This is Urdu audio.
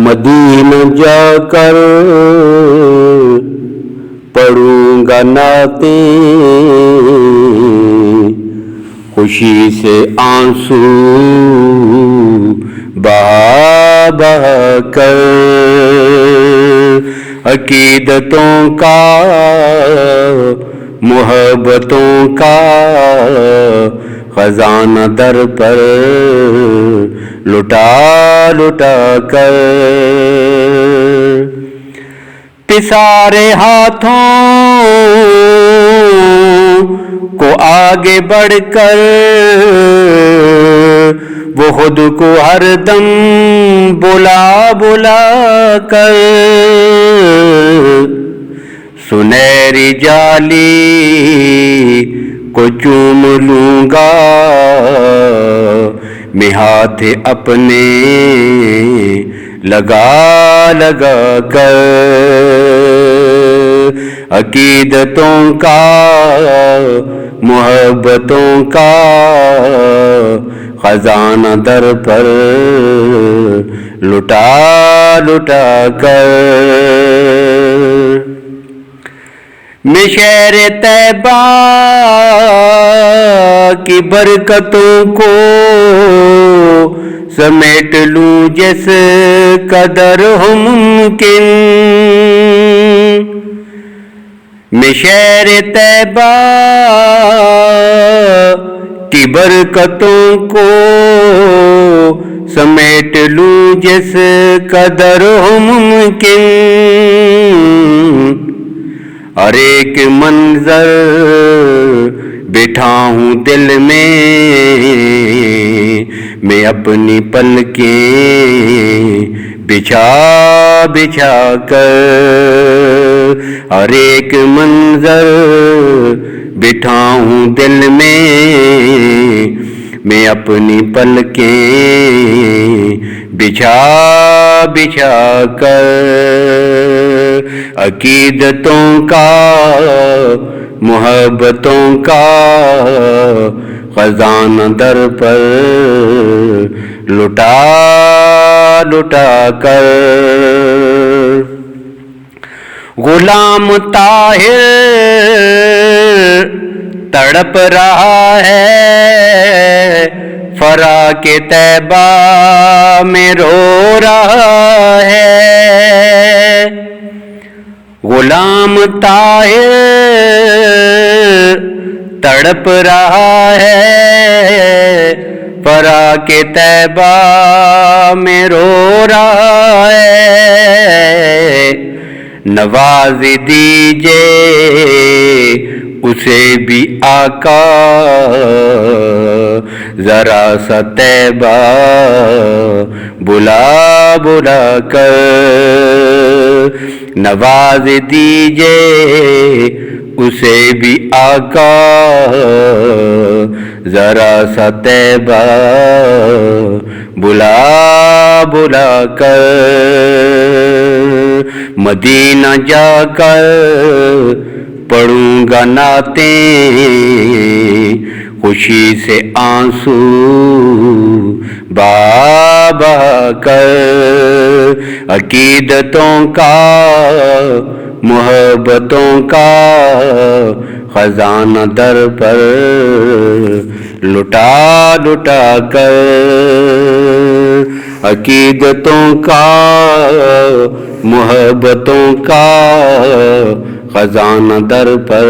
مدینہ جا کر پڑھوں گا نعتیں، خوشی سے آنسو بہا بہا کر، عقیدتوں کا محبتوں کا خزانہ در پر لٹا لٹا کر، پسارے ہاتھوں کو آگے بڑھ کر وہ خود کو ہر دم بلا بلا کر، سنہری جالی کو چوم لوں گا میں ہاتھ اپنے لگا لگا کر، عقیدتوں کا محبتوں کا خزانہ در پر لٹا لٹا کر، میں شہر طیبہ کی برکتوں کو سمیٹ لوں جس قدر ہو ممکن، میں شہر طیبہ کی برکتوں کو سمیٹ لوں جس قدر ہو ممکن، ہر ایک منظر بٹھاؤں دل میں اپنی پلکیں بچھا بچھا کر، ہر ایک منظر بٹھاؤں دل میں اپنی پلکیں بچھا بچھا کر، عقیدتوں کا محبتوں کا خزانہ در پر لٹا لٹا کر، غلام طاہر تڑپ رہا ہے، فراق طیبہ میں رو رہا ہے، غلام طاہر تڑپ رہا ہے، فراق طیبہ میں رو رہا ہے، نواز دیجئے اسے بھی آقا ذرا سا طیبہ بلا بلا کر، نواز دیجئے اسے بھی آقا ذرا سا طیبہ بلا بلا کر، مدینہ جا کر پڑھوں گا نعتیں، خوشی سے آنسو بہا بہا کر، عقیدتوں کا محبتوں کا خزانہ در پر لٹا لٹا کر، عقیدتوں کا محبتوں کا خزانہ در پر